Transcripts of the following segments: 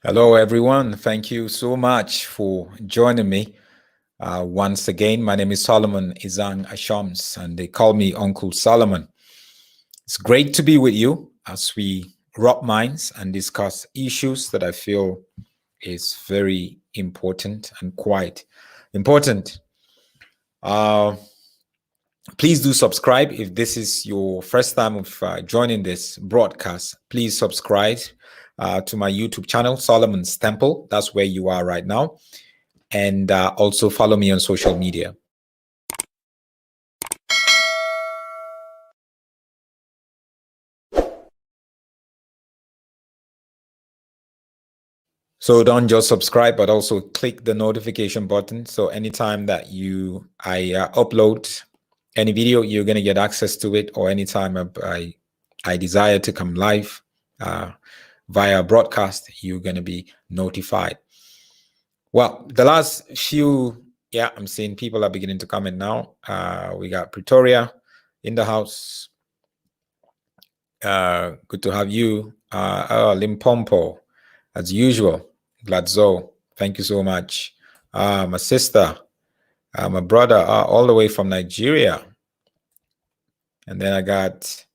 Hello, everyone. Thank you so much for joining me. Once again, my name is Solomon Izang Ashams, and they call me Uncle Solomon. It's great to be with you as we rub minds and discuss issues that I feel is very important and quite important. Please do subscribe if this is your first time of joining this broadcast. Please subscribe to my YouTube channel, Solomon's Temple. That's where you are right now. And also follow me on social media. So don't just subscribe, but also click the notification button. So anytime that I upload any video, you're going to get access to it, or anytime I desire to come live via broadcast, you're going to be notified. Well, the last few, I'm seeing people are beginning to comment now. We got Pretoria in the house. Good to have you. Limpompo, as usual. Gladzo, thank you so much. My sister, my brother, all the way from Nigeria. And then I got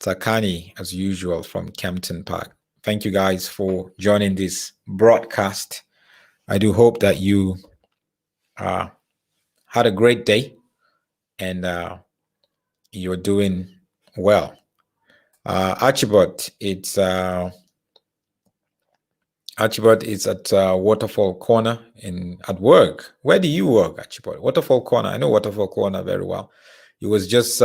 Takani, as usual, from Kempton Park. Thank you guys for joining this broadcast. I do hope that you had a great day and you're doing well. Archibald, it's at Waterfall Corner at work. Where do you work, Archibald? Waterfall Corner. I know Waterfall Corner very well. It was just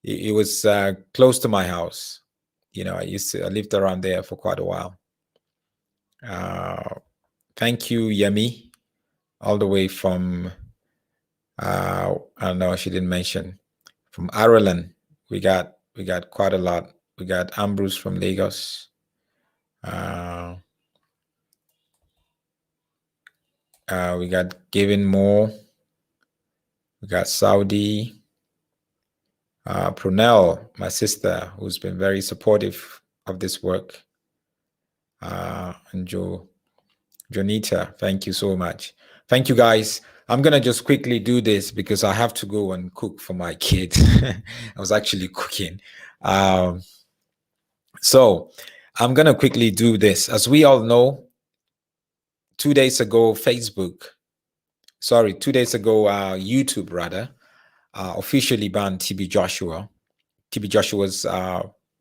it was close to my house. You know, I lived around there for quite a while. Thank you, Yemi, all the way from I don't know, she didn't mention, from Ireland. We got quite a lot. We got Ambrose from Lagos. We got Gavin Moore. We got Saudi. Prunell, my sister, who's been very supportive of this work. And Jonita, thank you so much. Thank you, guys. I'm going to just quickly do this because I have to go and cook for my kid. I was actually cooking. So I'm going to quickly do this. As we all know, 2 days ago, YouTube rather, officially banned TB Joshua. TB Joshua's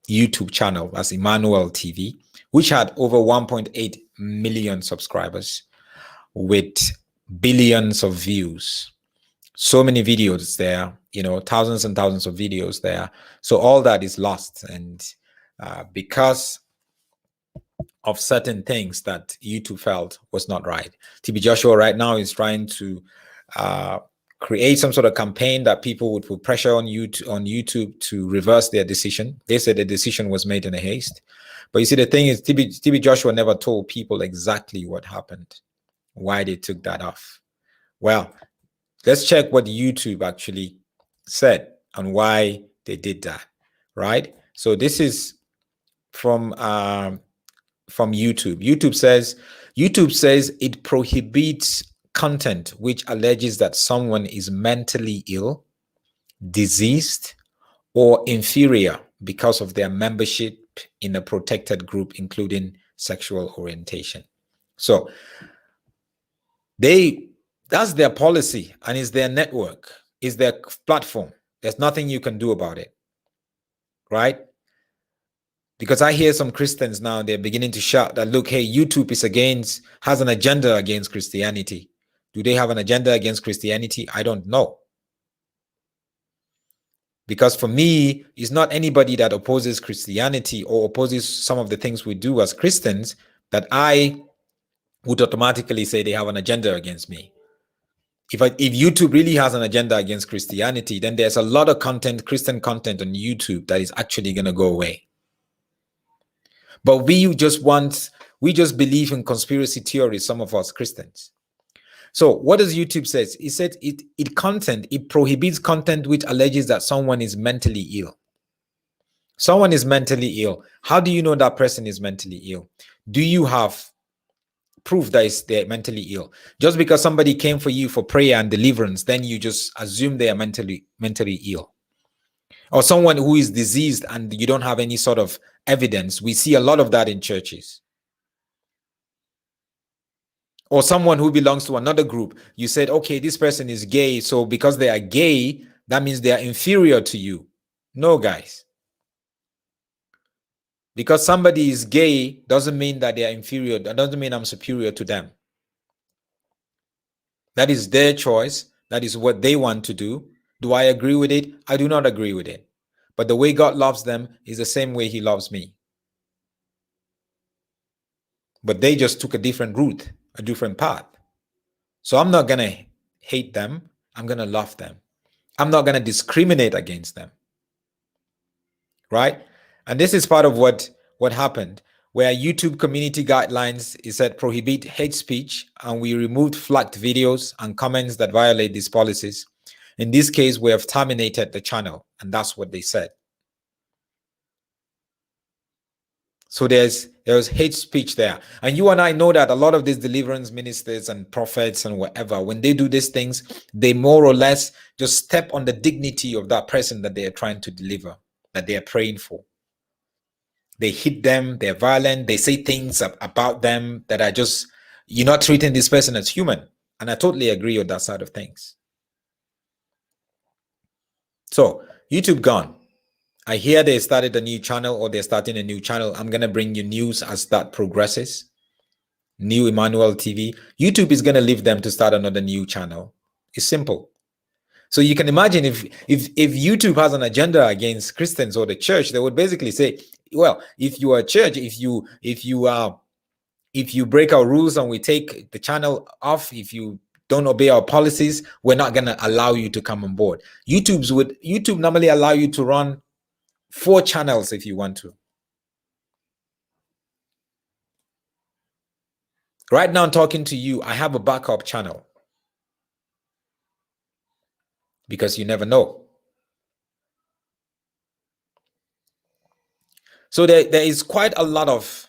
YouTube channel as Emmanuel TV, which had over 1.8 million subscribers with billions of views. So many videos there, you know, thousands and thousands of videos there. So all that is lost. And because of certain things that YouTube felt was not right, TB Joshua right now is trying to create some sort of campaign that people would put pressure on YouTube to reverse their decision. They said the decision was made in a haste. But you see, the thing is, TB Joshua never told people exactly what happened, why they took that off. Well, let's check what YouTube actually said and why they did that, right? So this is from YouTube. YouTube says it prohibits content which alleges that someone is mentally ill, diseased, or inferior because of their membership in a protected group, including sexual orientation. So that's their policy, and it's their network, it's their platform. There's nothing you can do about it, right? Because I hear some Christians now, they're beginning to shout that, look, hey, YouTube has an agenda against Christianity. Do they have an agenda against Christianity? I don't know. Because for me, it's not anybody that opposes Christianity or opposes some of the things we do as Christians that I would automatically say they have an agenda against me. If YouTube really has an agenda against Christianity, then there's a lot of Christian content on YouTube that is actually going to go away. But we just believe in conspiracy theories, some of us Christians. So what does YouTube say? It said it prohibits content which alleges that someone is mentally ill. Someone is mentally ill. How do you know that person is mentally ill? Do you have proof that they're mentally ill? Just because somebody came for you for prayer and deliverance, then you just assume they are mentally ill? Or someone who is diseased and you don't have any sort of evidence? We see a lot of that in churches. Or someone who belongs to another group, you said, okay, this person is gay, so because they are gay, that means they are inferior to you. No, guys. Because somebody is gay doesn't mean that they are inferior. That doesn't mean I'm superior to them. That is their choice. That is what they want to do. Do I agree with it? I do not agree with it. But the way God loves them is the same way he loves me. But they just took a different route, a different path. So I'm not going to hate them. I'm going to love them. I'm not going to discriminate against them. Right? And this is part of what happened, where YouTube community guidelines is that prohibit hate speech, and we removed flagged videos and comments that violate these policies. In this case, we have terminated the channel, and that's what they said. So there's hate speech there. And you and I know that a lot of these deliverance ministers and prophets and whatever, when they do these things, they more or less just step on the dignity of that person that they are trying to deliver, that they are praying for. They hit them, they're violent, they say things about them that are just, you're not treating this person as human. And I totally agree with that side of things. So YouTube gone. I hear they started a new channel, or they're starting a new channel. I'm going to bring you news as that progresses. New Emmanuel TV. YouTube is going to leave them to start another new channel. It's simple. So you can imagine if YouTube has an agenda against Christians or the church, they would basically say, well, if you are a church, if you break our rules and we take the channel off, if you don't obey our policies, we're not going to allow you to come on board. YouTube normally allow you to run 4 channels if you want to. Right now I'm talking to you, I have a backup channel, because you never know. So there is quite a lot of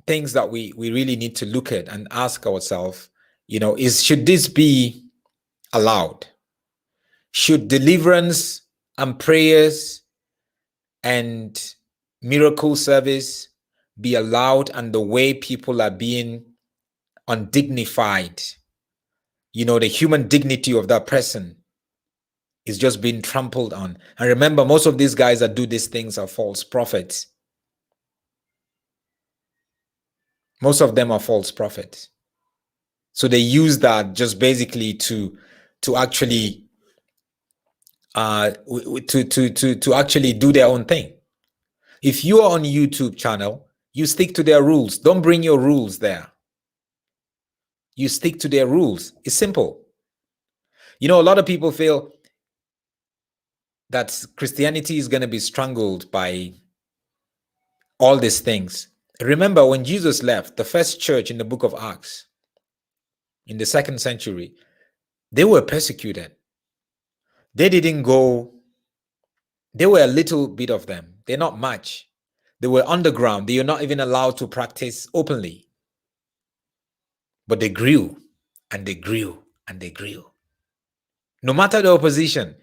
things that we really need to look at and ask ourselves, should this be allowed? Should deliverance and prayers and miracle service be allowed, and the way people are being undignified, the human dignity of that person is just being trampled on? And remember, most of these guys that do these things are false prophets. Most of them are false prophets. So they use that just basically to actually to actually do their own thing. If you are on YouTube channel, you stick to their rules. Don't bring your rules there. You stick to their rules. It's simple. A lot of people feel that Christianity is going to be strangled by all these things. Remember, when Jesus left, the first church in the book of Acts, in the 2nd century, they were persecuted. They didn't go, there were a little bit of them. They're not much. They were underground. They were not even allowed to practice openly. But they grew, and they grew, and they grew. No matter the opposition.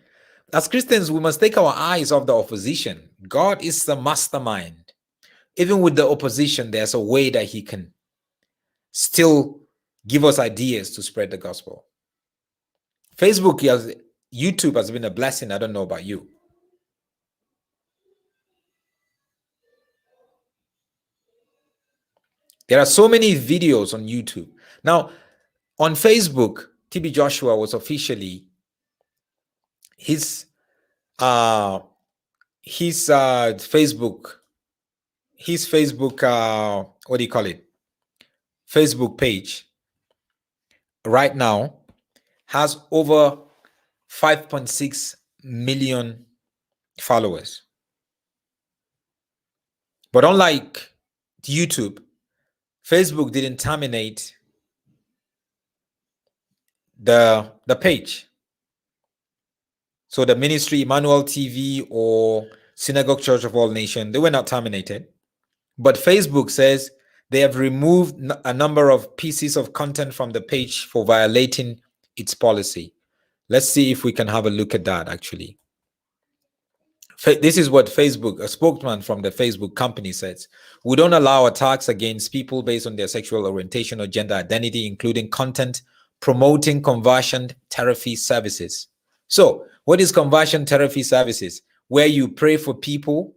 As Christians, we must take our eyes off the opposition. God is the mastermind. Even with the opposition, there's a way that he can still give us ideas to spread the gospel. YouTube has been a blessing. I don't know about you. There are so many videos on YouTube. Now, on Facebook, TB Joshua was officially his Facebook what do you call it? Facebook page right now has over 5.6 million followers. But unlike YouTube, Facebook didn't terminate the page. So the ministry, Emmanuel TV or Synagogue Church of All Nations, they were not terminated. But Facebook says they have removed a number of pieces of content from the page for violating its policy. Let's see if we can have a look at that actually. This is what Facebook, a spokesman from the Facebook company says. We don't allow attacks against people based on their sexual orientation or gender identity, including content promoting conversion therapy services. So what is conversion therapy services? Where you pray for people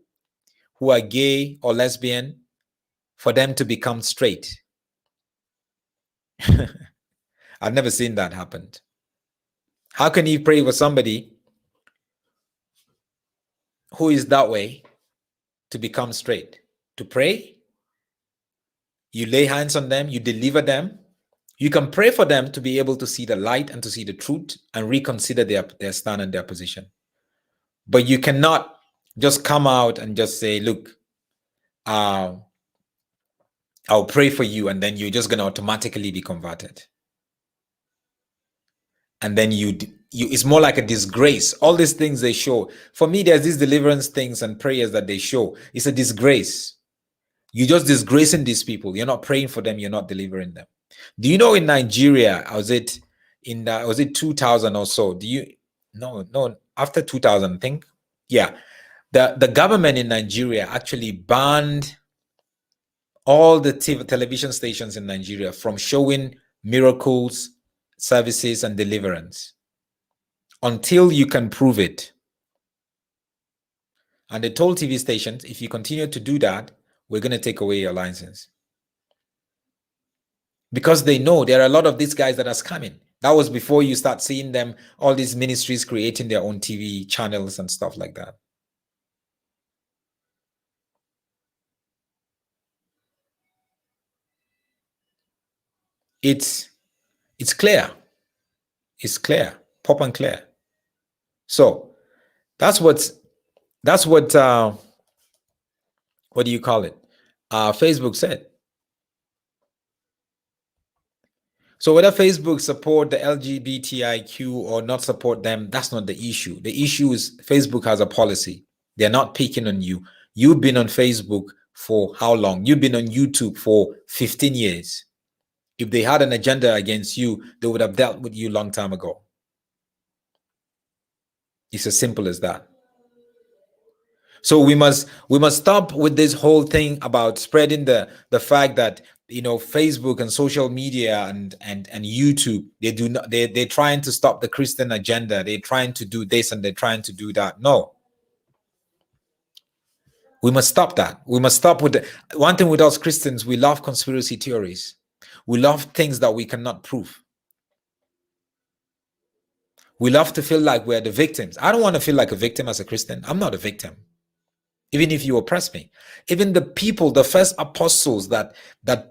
who are gay or lesbian for them to become straight. I've never seen that happen. How can you pray for somebody who is that way to become straight? To pray, you lay hands on them, you deliver them. You can pray for them to be able to see the light and to see the truth and reconsider their stand and their position. But you cannot just come out and just say, look, I'll pray for you, and then you're just going to automatically be converted. And then you it's more like a disgrace. All these things they show. For me, there's these deliverance things and prayers that they show. It's a disgrace. You're just disgracing these people. You're not praying for them. You're not delivering them. Do you know in Nigeria, was it 2000 or so? No, after 2000, I think. Yeah. The government in Nigeria actually banned all the television stations in Nigeria from showing miracles, services, and deliverance until you can prove it. And they told TV stations, if you continue to do that, we're going to take away your license. Because they know there are a lot of these guys that are scamming. That was before you start seeing them, all these ministries creating their own TV channels and stuff like that. It's clear. It's clear, pop and clear. So that's what what do you call it? Facebook said. So whether Facebook support the LGBTIQ or not support them, that's not the issue. The issue is Facebook has a policy. They're not picking on you. You've been on Facebook for how long? You've been on YouTube for 15 years. If they had an agenda against you, they would have dealt with you a long time ago. It's as simple as that. So we must stop with this whole thing about spreading the fact that Facebook and social media and YouTube, they're trying to stop the Christian agenda. They're trying to do this and they're trying to do that. No. We must stop that. We must stop with one thing with us Christians, we love conspiracy theories. We love things that we cannot prove. We love to feel like we're the victims. I don't want to feel like a victim as a Christian. I'm not a victim. Even if you oppress me. Even the people, the first apostles that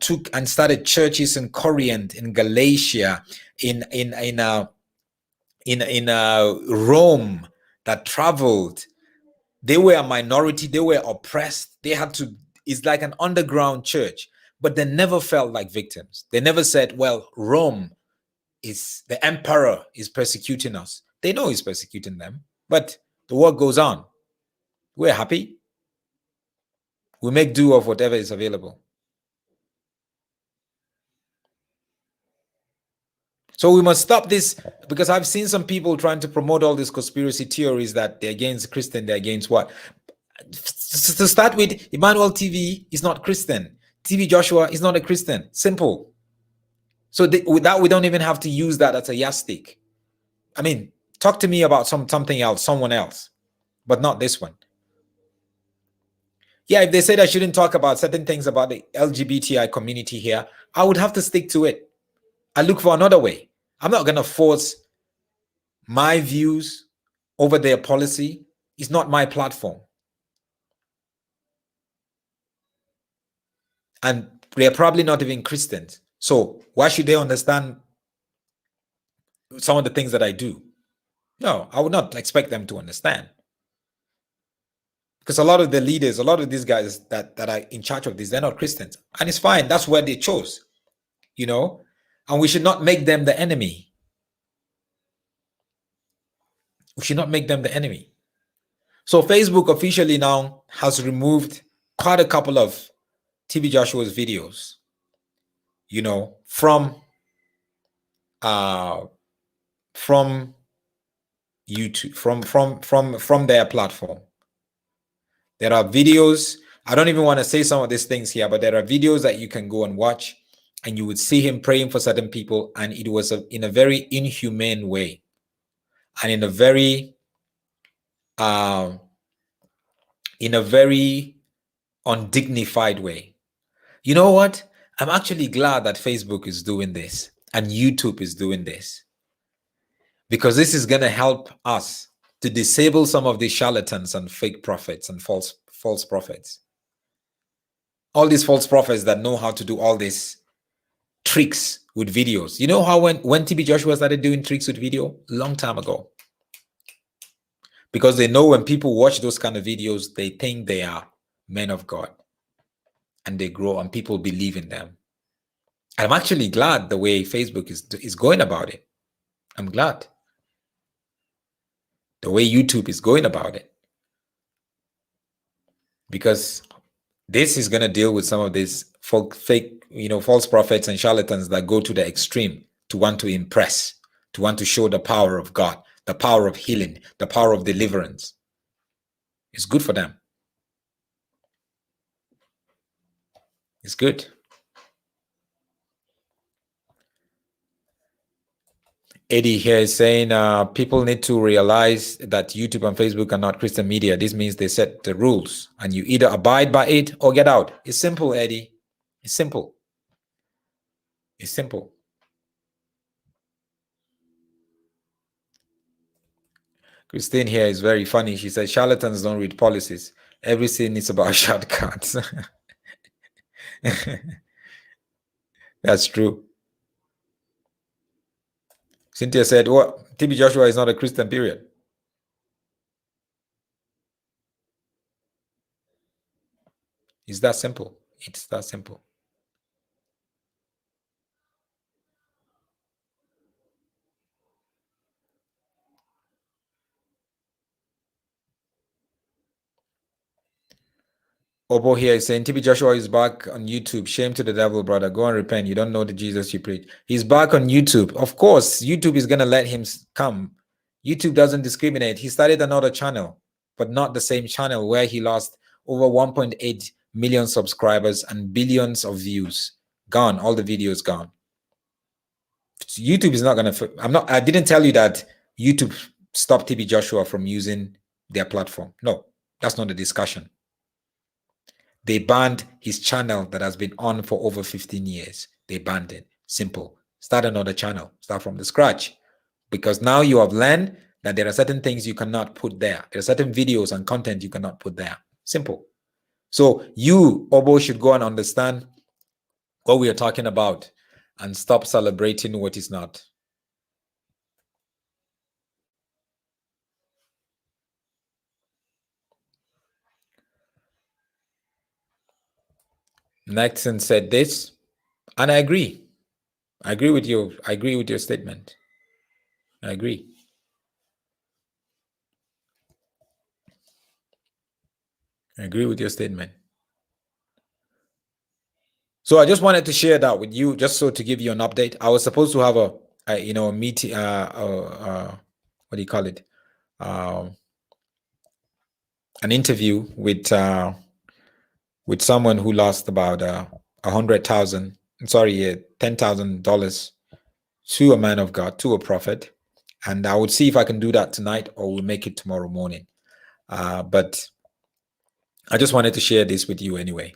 took and started churches in Corinth, in Galatia, in Rome, that traveled, they were a minority, they were oppressed, they had to, it's like an underground church, but they never felt like victims. They never said, well, Rome is, the emperor is persecuting us. They know he's persecuting them, but the work goes on. We're happy. We make do of whatever is available. So we must stop this, because I've seen some people trying to promote all these conspiracy theories that they're against Christian, they're against what? To start with, Emmanuel TV is not Christian. TV Joshua is not a Christian. Simple. So with that, we don't even have to use that as a yardstick. I mean, talk to me about something else, someone else, but not this one. Yeah, if they said I shouldn't talk about certain things about the LGBTI community here, I would have to stick to it. I look for another way. I'm not going to force my views over their policy. It's not my platform. And they're probably not even Christians. So why should they understand some of the things that I do? No, I would not expect them to understand. Because a lot of the leaders, a lot of these guys that are in charge of this, they're not Christians. And it's fine. That's where they chose, and we should not make them the enemy. We should not make them the enemy. So Facebook officially now has removed quite a couple of TB Joshua's videos, from YouTube, from their platform. There are videos. I don't even want to say some of these things here, but there are videos that you can go and watch, and you would see him praying for certain people, and it was in a very inhumane way, and in a very undignified way. You know what? I'm actually glad that Facebook is doing this and YouTube is doing this, because this is going to help us to disable some of these charlatans and fake prophets and false prophets. All these false prophets that know how to do all these tricks with videos. You know how when TB Joshua started doing tricks with video? A long time ago. Because they know when people watch those kind of videos, they think they are men of God. And they grow and people believe in them. I'm actually glad the way Facebook is going about it. I'm glad. The way YouTube is going about it. Because this is going to deal with some of these fake, false prophets and charlatans that go to the extreme to want to impress, to want to show the power of God, the power of healing, the power of deliverance. It's good for them. It's good. Eddie here is saying people need to realize that YouTube and Facebook are not Christian media. This means they set the rules and you either abide by it or get out. It's simple, Eddie. It's simple. It's simple. Christine here is very funny. She said charlatans don't read policies. Everything is about shortcuts. That's true. Cynthia said, well, TB Joshua is not a Christian, period. It's that simple. It's that simple. Obo here is saying, TB Joshua is back on YouTube. Shame to the devil, brother. Go and repent. You don't know the Jesus you preach. He's back on YouTube. Of course, YouTube is going to let him come. YouTube doesn't discriminate. He started another channel, but not the same channel where he lost over 1.8 million subscribers and billions of views. Gone. All the videos gone. YouTube is not going to... I didn't tell you that YouTube stopped TB Joshua from using their platform. No, that's not the discussion. They banned his channel that has been on for over 15 years. They banned it. Simple. Start another channel. Start from the scratch. Because now you have learned that there are certain things you cannot put there. There are certain videos and content you cannot put there. Simple. So you, Obo, should go and understand what we are talking about and stop celebrating what is not. Nexon said this, and I agree. I agree with you. I agree with your statement. I agree. I agree with your statement. So I just wanted to share that with you, just so to give you an update. I was supposed to have a meeting, what do you call it? An interview with someone who lost about $10,000 to a man of God, to a prophet, and I would see if I can do that tonight or we'll make it tomorrow morning. But I just wanted to share this with you anyway.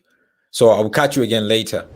So I will catch you again later.